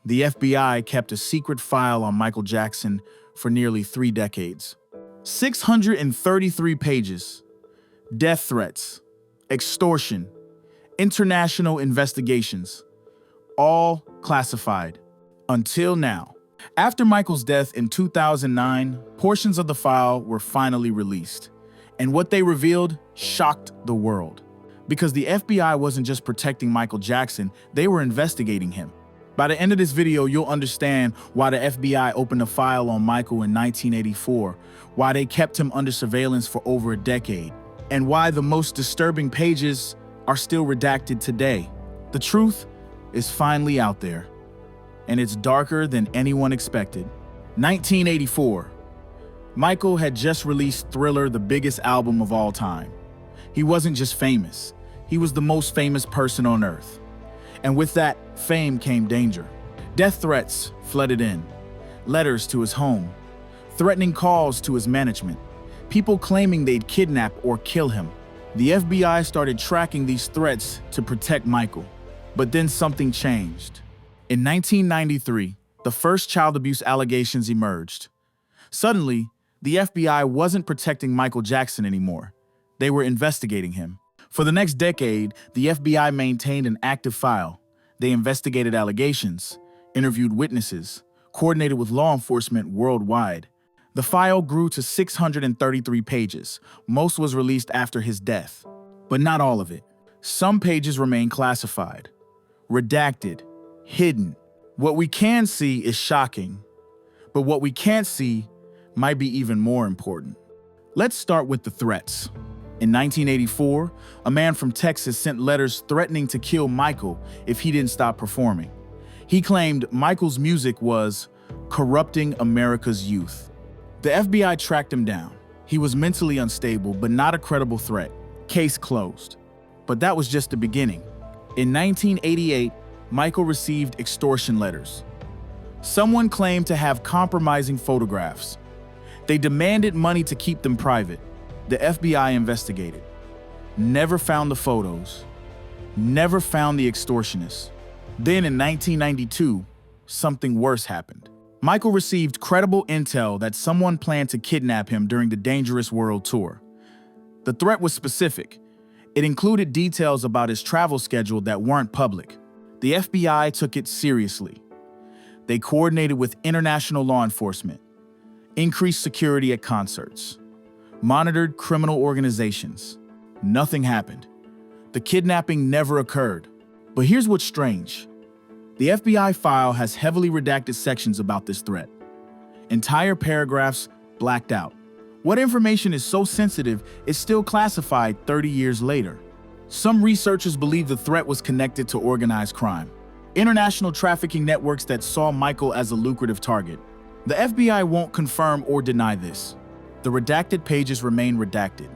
The FBI kept a secret file on Michael Jackson for nearly 3 decades. 633 pages. Death threats, extortion, international investigations, all classified. Until now. After Michael's death in 2009, portions of the file were finally released. And what they revealed shocked the world. Because the FBI wasn't just protecting Michael Jackson, they were investigating him. By the end of this video, you'll understand why the FBI opened a file on Michael in 1984, why they kept him under surveillance for over a decade, and why the most disturbing pages are still redacted today. The truth is finally out there, and it's darker than anyone expected. 1984. Michael had just released Thriller, the biggest album of all time. He wasn't just famous, he was the most famous person on earth. And with that fame came danger. Death threats flooded in, letters to his home, threatening calls to his management, people claiming they'd kidnap or kill him. The FBI started tracking these threats to protect Michael. But then something changed. In 1993, the first child abuse allegations emerged. Suddenly, the FBI wasn't protecting Michael Jackson anymore. They were investigating him. For the next decade, the FBI maintained an active file. They investigated allegations, interviewed witnesses, coordinated with law enforcement worldwide. The file grew to 633 pages. Most was released after his death, but not all of it. Some pages remain classified, redacted, hidden. What we can see is shocking, but what we can't see might be even more important. Let's start with the threats. In 1984, a man from Texas sent letters threatening to kill Michael if he didn't stop performing. He claimed Michael's music was corrupting America's youth. The FBI tracked him down. He was mentally unstable, but not a credible threat. Case closed. But that was just the beginning. In 1988, Michael received extortion letters. Someone claimed to have compromising photographs. They demanded money to keep them private. The FBI investigated. Never found the photos. Never found the extortionists. Then in 1992, something worse happened. Michael received credible intel that someone planned to kidnap him during the Dangerous World Tour. The threat was specific. It included details about his travel schedule that weren't public. The FBI took it seriously. They coordinated with international law enforcement, increased security at concerts, monitored criminal organizations. Nothing happened. The kidnapping never occurred. But here's what's strange. The FBI file has heavily redacted sections about this threat. Entire paragraphs blacked out. What information is so sensitive is still classified 30 years later. Some researchers believe the threat was connected to organized crime, international trafficking networks that saw Michael as a lucrative target. The FBI won't confirm or deny this. The redacted pages remain redacted.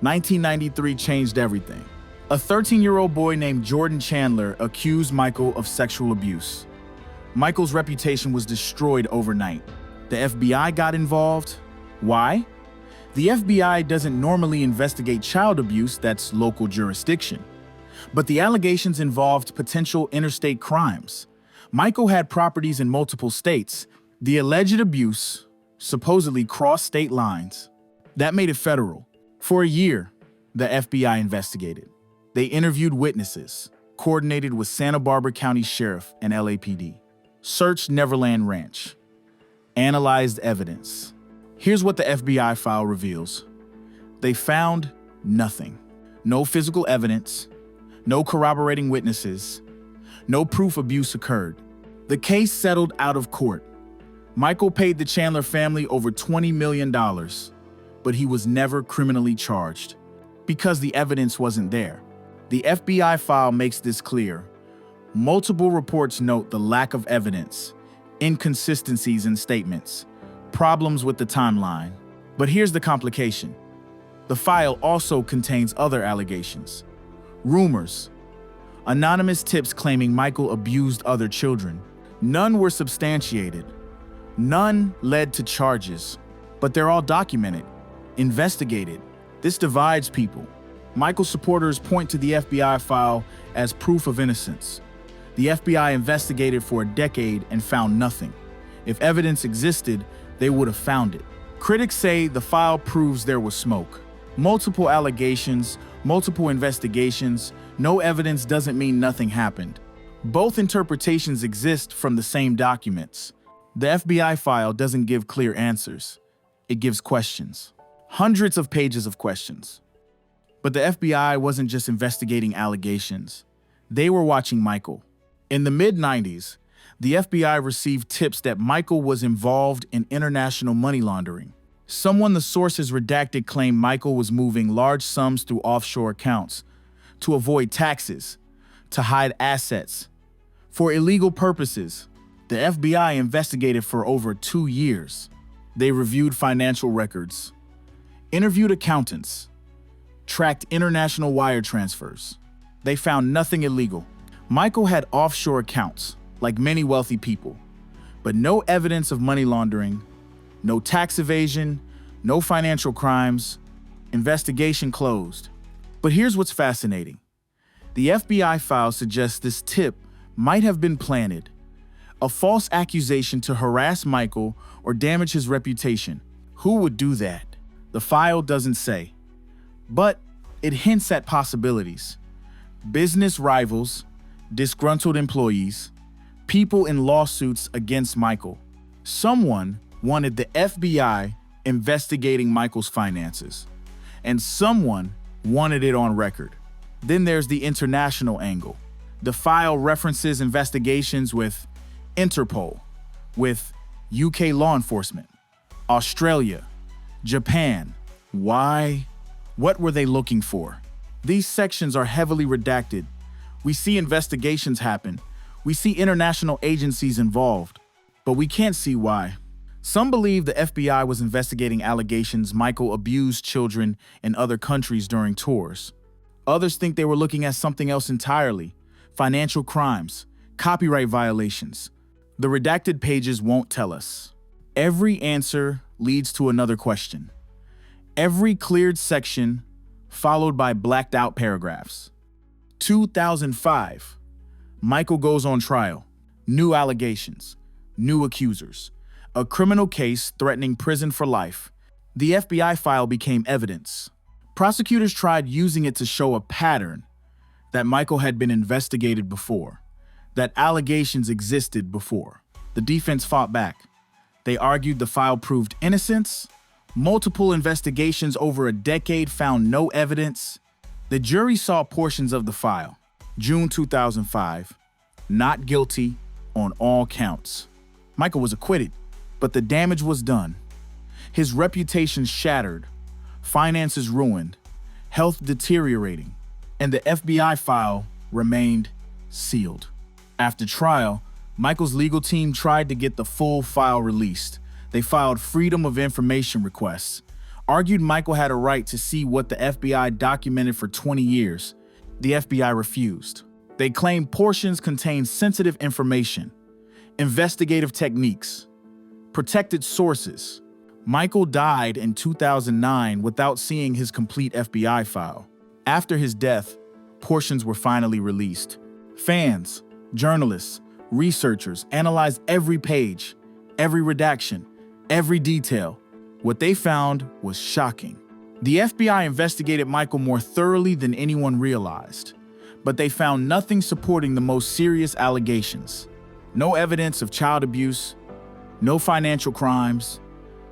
1993 changed everything. A 13-year-old boy named Jordan Chandler accused Michael of sexual abuse. Michael's reputation was destroyed overnight. The FBI got involved. Why? The FBI doesn't normally investigate child abuse, that's local jurisdiction. But the allegations involved potential interstate crimes. Michael had properties in multiple states. The alleged abuse supposedly crossed state lines. That made it federal. For a year, the FBI investigated. They interviewed witnesses, coordinated with Santa Barbara County Sheriff and LAPD, searched Neverland Ranch, analyzed evidence. Here's what the FBI file reveals. They found nothing. No physical evidence, no corroborating witnesses, no proof abuse occurred. The case settled out of court. Michael paid the Chandler family over $20 million, but he was never criminally charged because the evidence wasn't there. The FBI file makes this clear. Multiple reports note the lack of evidence, inconsistencies in statements, problems with the timeline. But here's the complication. The file also contains other allegations. Rumors, anonymous tips claiming Michael abused other children. None were substantiated. None led to charges, but they're all documented, investigated. This divides people. Michael's supporters point to the FBI file as proof of innocence. The FBI investigated for a decade and found nothing. If evidence existed, they would have found it. Critics say the file proves there was smoke. Multiple allegations, multiple investigations, no evidence doesn't mean nothing happened. Both interpretations exist from the same documents. The FBI file doesn't give clear answers. It gives questions. Hundreds of pages of questions. But the FBI wasn't just investigating allegations. They were watching Michael. In the mid-90s, the FBI received tips that Michael was involved in international money laundering. Someone the sources redacted claimed Michael was moving large sums through offshore accounts to avoid taxes, to hide assets, for illegal purposes. The FBI investigated for over 2 years. They reviewed financial records, interviewed accountants, tracked international wire transfers. They found nothing illegal. Michael had offshore accounts, like many wealthy people, but no evidence of money laundering, no tax evasion, no financial crimes. Investigation closed. But here's what's fascinating. The FBI file suggests this tip might have been planted, a false accusation to harass Michael or damage his reputation. Who would do that? The file doesn't say, but it hints at possibilities. Business rivals, disgruntled employees, people in lawsuits against Michael. Someone wanted the FBI investigating Michael's finances, and someone wanted it on record. Then there's the international angle. The file references investigations with Interpol, with UK law enforcement, Australia, Japan. Why? What were they looking for? These sections are heavily redacted. We see investigations happen. We see international agencies involved, but we can't see why. Some believe the FBI was investigating allegations Michael abused children in other countries during tours. Others think they were looking at something else entirely: financial crimes, copyright violations. The redacted pages won't tell us. Every answer leads to another question. Every cleared section followed by blacked out paragraphs. 2005. Michael goes on trial. New allegations, new accusers, a criminal case threatening prison for life. The FBI file became evidence. Prosecutors tried using it to show a pattern, that Michael had been investigated before, that allegations existed before. The defense fought back. They argued the file proved innocence. Multiple investigations over a decade found no evidence. The jury saw portions of the file. June 2005, not guilty on all counts. Michael was acquitted, but the damage was done. His reputation shattered, finances ruined, health deteriorating, and the FBI file remained sealed. After trial, Michael's legal team tried to get the full file released. They filed Freedom of Information requests, argued Michael had a right to see what the FBI documented for 20 years. The FBI refused. They claimed portions contained sensitive information, investigative techniques, protected sources. Michael died in 2009 without seeing his complete FBI file. After his death, portions were finally released. Fans, journalists, researchers analyzed every page, every redaction, every detail. What they found was shocking. The FBI investigated Michael more thoroughly than anyone realized, but they found nothing supporting the most serious allegations. No evidence of child abuse, no financial crimes,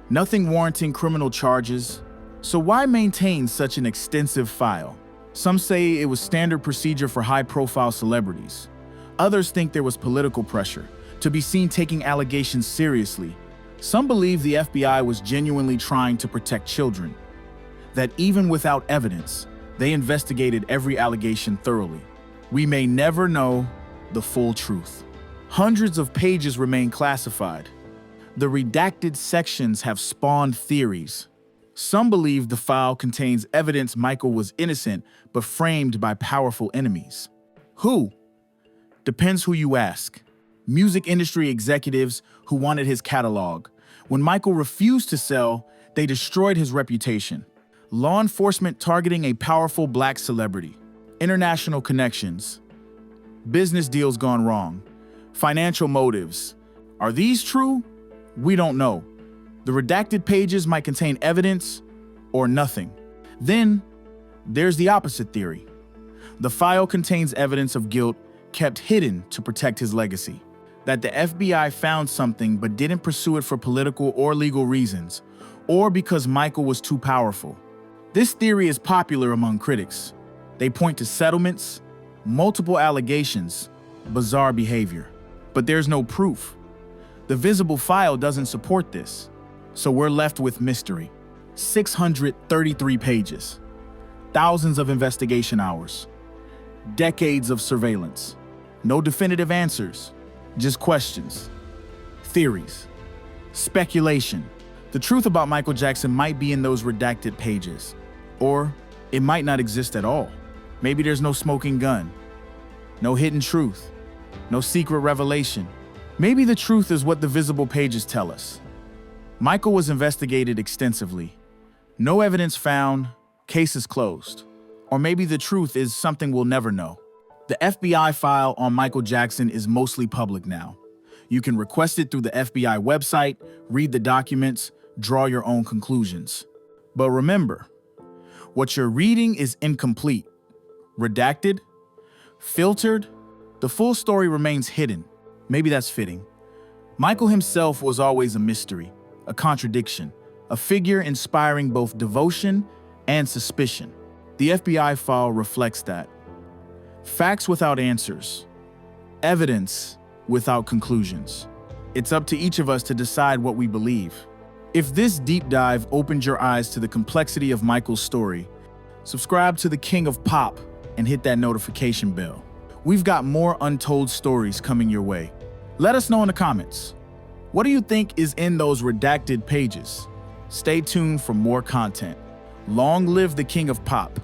nothing warranting criminal charges. So why maintain such an extensive file? Some say it was standard procedure for high-profile celebrities. Others think there was political pressure to be seen taking allegations seriously. Some believe the FBI was genuinely trying to protect children, that even without evidence, they investigated every allegation thoroughly. We may never know the full truth. Hundreds of pages remain classified. The redacted sections have spawned theories. Some believe the file contains evidence Michael was innocent but framed by powerful enemies. Who? Depends who you ask. Music industry executives who wanted his catalog. When Michael refused to sell, they destroyed his reputation. Law enforcement targeting a powerful black celebrity. International connections. Business deals gone wrong. Financial motives. Are these true? We don't know. The redacted pages might contain evidence or nothing. Then, there's the opposite theory. The file contains evidence of guilt kept hidden to protect his legacy. That the FBI found something but didn't pursue it for political or legal reasons, or because Michael was too powerful. This theory is popular among critics. They point to settlements, multiple allegations, bizarre behavior. But there's no proof. The visible file doesn't support this. So we're left with mystery. 633 pages, thousands of investigation hours, decades of surveillance. No definitive answers, just questions, theories, speculation. The truth about Michael Jackson might be in those redacted pages, or it might not exist at all. Maybe there's no smoking gun, no hidden truth, no secret revelation. Maybe the truth is what the visible pages tell us. Michael was investigated extensively. No evidence found, case is closed. Or maybe the truth is something we'll never know. The FBI file on Michael Jackson is mostly public now. You can request it through the FBI website, read the documents, draw your own conclusions. But remember, what you're reading is incomplete, redacted, filtered. The full story remains hidden. Maybe that's fitting. Michael himself was always a mystery, a contradiction, a figure inspiring both devotion and suspicion. The FBI file reflects that. Facts without answers, evidence without conclusions. It's up to each of us to decide what we believe. If this deep dive opened your eyes to the complexity of Michael's story, subscribe to the King of Pop and hit that notification bell. We've got more untold stories coming your way. Let us know in the comments. What do you think is in those redacted pages? Stay tuned for more content. Long live the King of Pop.